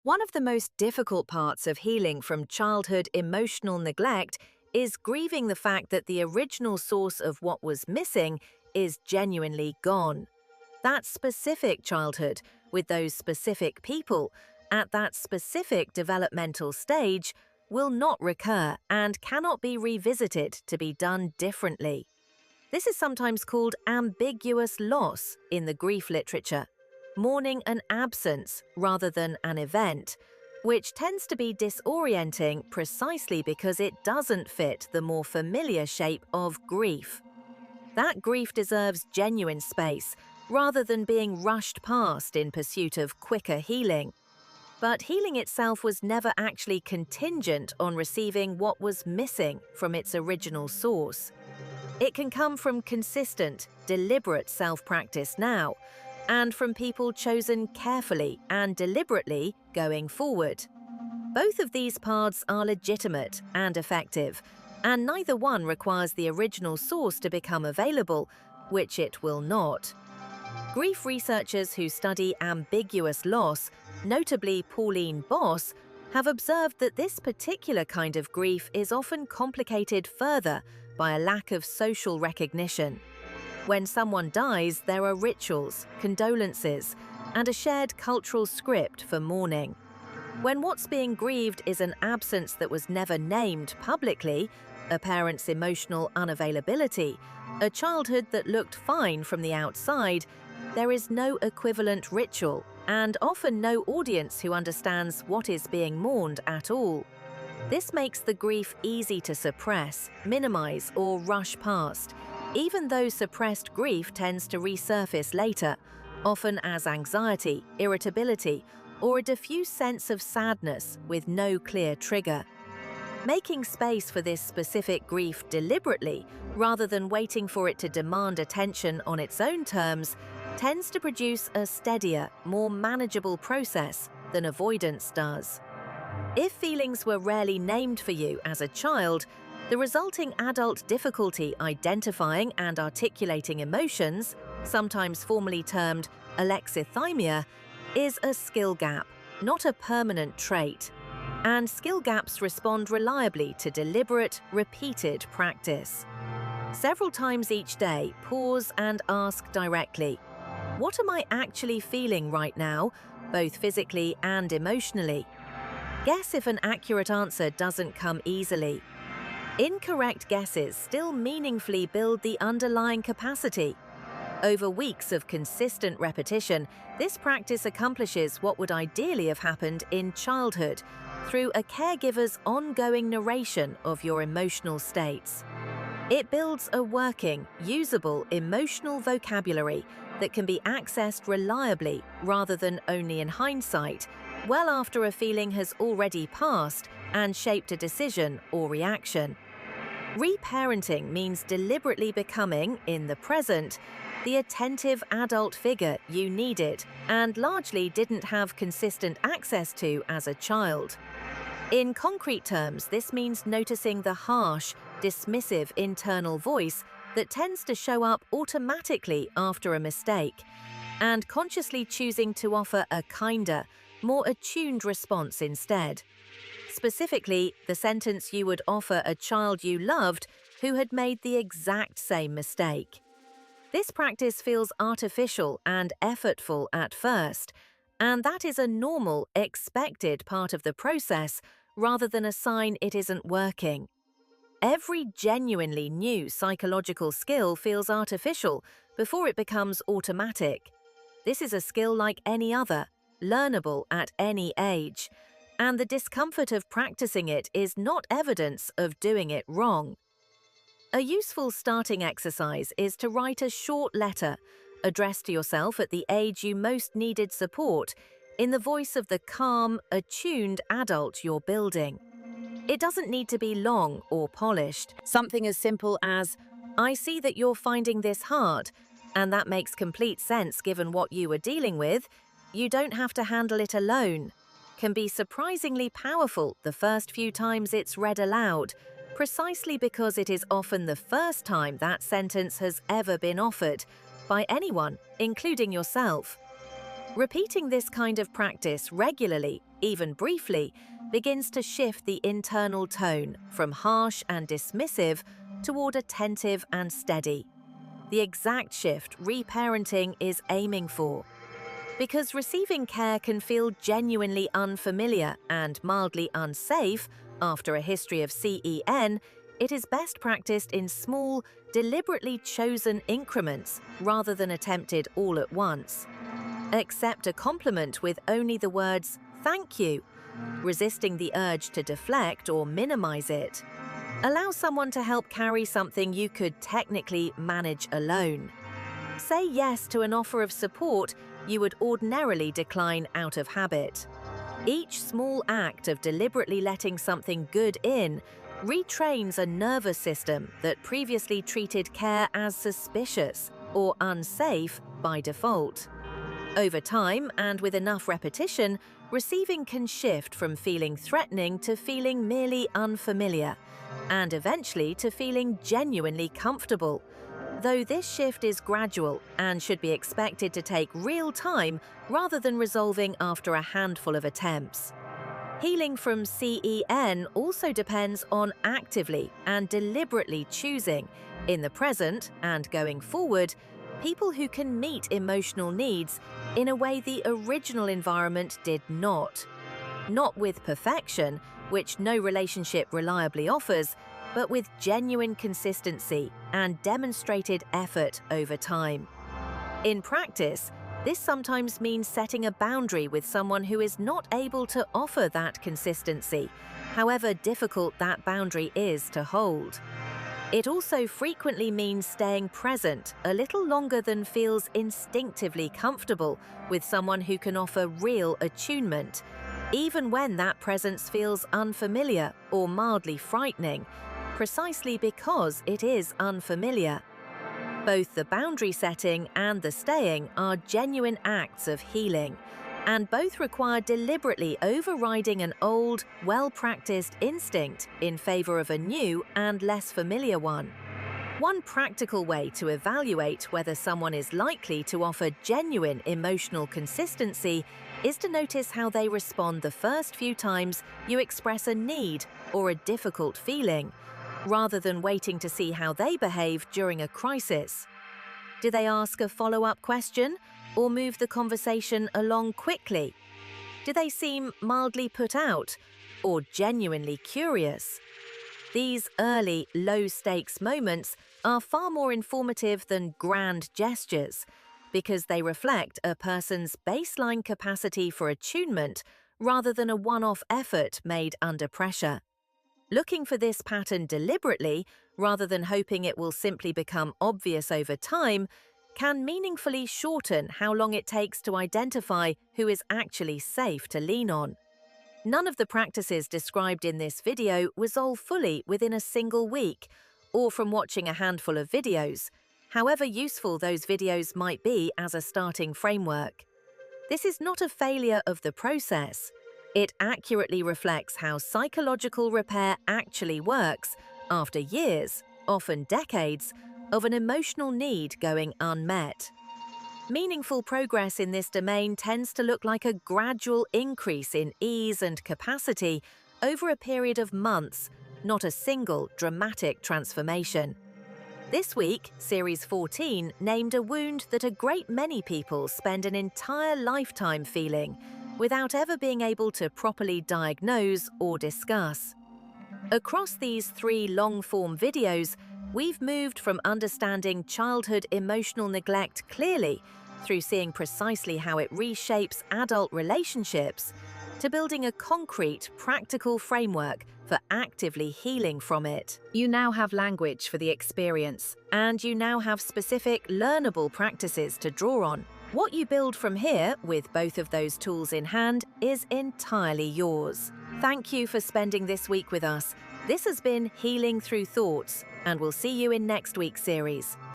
One of the most difficult parts of healing from childhood emotional neglect is grieving the fact that the original source of what was missing is genuinely gone. That specific childhood, with those specific people, at that specific developmental stage, will not recur and cannot be revisited to be done differently. This is sometimes called ambiguous loss in the grief literature, mourning an absence rather than an event, which tends to be disorienting precisely because it doesn't fit the more familiar shape of grief. That grief deserves genuine space rather than being rushed past in pursuit of quicker healing. But healing itself was never actually contingent on receiving what was missing from its original source. It can come from consistent, deliberate self-practice now, and from people chosen carefully and deliberately going forward. Both of these paths are legitimate and effective, and neither one requires the original source to become available, which it will not. Grief researchers who study ambiguous loss, notably Pauline Boss, have observed that this particular kind of grief is often complicated further by a lack of social recognition. When someone dies, there are rituals, condolences, and a shared cultural script for mourning. When what's being grieved is an absence that was never named publicly, a parent's emotional unavailability, a childhood that looked fine from the outside, there is no equivalent ritual and often no audience who understands what is being mourned at all. This makes the grief easy to suppress, minimize, or rush past, even though suppressed grief tends to resurface later, often as anxiety, irritability, or a diffuse sense of sadness with no clear trigger. Making space for this specific grief deliberately, rather than waiting for it to demand attention on its own terms, tends to produce a steadier, more manageable process than avoidance does. If feelings were rarely named for you as a child, the resulting adult difficulty identifying and articulating emotions, sometimes formally termed alexithymia, is a skill gap, not a permanent trait. And skill gaps respond reliably to deliberate, repeated practice. Several times each day, pause and ask directly, what am I actually feeling right now, both physically and emotionally? Guess if an accurate answer doesn't come easily. Incorrect guesses still meaningfully build the underlying capacity. Over weeks of consistent repetition, this practice accomplishes what would ideally have happened in childhood through a caregiver's ongoing narration of your emotional states. It builds a working, usable emotional vocabulary that can be accessed reliably rather than only in hindsight, well after a feeling has already passed and shaped a decision or reaction. Reparenting means deliberately becoming, in the present, the attentive adult figure you needed and largely didn't have consistent access to as a child. In concrete terms, this means noticing the harsh, dismissive internal voice that tends to show up automatically after a mistake, and consciously choosing to offer a kinder, more attuned response instead. Specifically, the sentence you would offer a child you loved who had made the exact same mistake. This practice feels artificial and effortful at first, and that is a normal, expected part of the process rather than a sign it isn't working. Every genuinely new psychological skill feels artificial before it becomes automatic. This is a skill like any other, learnable at any age, and the discomfort of practicing it is not evidence of doing it wrong. A useful starting exercise is to write a short letter addressed to yourself at the age you most needed support, in the voice of the calm, attuned adult you're building. It doesn't need to be long or polished. Something as simple as, I see that you're finding this hard, and that makes complete sense given what you were dealing with. You don't have to handle it alone, can be surprisingly powerful the first few times it's read aloud, precisely because it is often the first time that sentence has ever been offered, by anyone, including yourself. Repeating this kind of practice regularly, even briefly, begins to shift the internal tone from harsh and dismissive toward attentive and steady. The exact shift reparenting is aiming for. Because receiving care can feel genuinely unfamiliar and mildly unsafe after a history of CEN, it is best practiced in small, deliberately chosen increments rather than attempted all at once. Accept a compliment with only the words, "Thank you," resisting the urge to deflect or minimize it. Allow someone to help carry something you could technically manage alone. Say yes to an offer of support you would ordinarily decline out of habit. Each small act of deliberately letting something good in retrains a nervous system that previously treated care as suspicious or unsafe by default. Over time, and with enough repetition, receiving can shift from feeling threatening to feeling merely unfamiliar, and eventually to feeling genuinely comfortable, though this shift is gradual and should be expected to take real time rather than resolving after a handful of attempts. Healing from CEN also depends on actively and deliberately choosing, in the present and going forward, people who can meet emotional needs in a way the original environment did not. Not with perfection, which no relationship reliably offers, but with genuine consistency and demonstrated effort over time. In practice, this sometimes means setting a boundary with someone who is not able to offer that consistency, however difficult that boundary is to hold. It also frequently means staying present a little longer than feels instinctively comfortable with someone who can offer real attunement, even when that presence feels unfamiliar or mildly frightening, precisely because it is unfamiliar. Both the boundary setting and the staying are genuine acts of healing, and both require deliberately overriding an old, well-practiced instinct in favor of a new and less familiar one. One practical way to evaluate whether someone is likely to offer genuine emotional consistency is to notice how they respond the first few times you express a need or a difficult feeling, rather than waiting to see how they behave during a crisis. Do they ask a follow-up question or move the conversation along quickly? Do they seem mildly put out or genuinely curious? These early, low-stakes moments are far more informative than grand gestures because they reflect a person's baseline capacity for attunement rather than a one-off effort made under pressure. Looking for this pattern deliberately, rather than hoping it will simply become obvious over time, can meaningfully shorten how long it takes to identify who is actually safe to lean on. None of the practices described in this video resolve fully within a single week, or from watching a handful of videos, however useful those videos might be as a starting framework. This is not a failure of the process. It accurately reflects how psychological repair actually works after years, often decades, of an emotional need going unmet. Meaningful progress in this domain tends to look like a gradual increase in ease and capacity over a period of months, not a single dramatic transformation. This week, Series 14 named a wound that a great many people spend an entire lifetime feeling without ever being able to properly diagnose or discuss. Across these 3 long-form videos, we've moved from understanding childhood emotional neglect clearly, through seeing precisely how it reshapes adult relationships, to building a concrete, practical framework for actively healing from it. You now have language for the experience, and you now have specific, learnable practices to draw on. What you build from here, with both of those tools in hand, is entirely yours. Thank you for spending this week with us. This has been Healing Through Thoughts, and we'll see you in next week's series.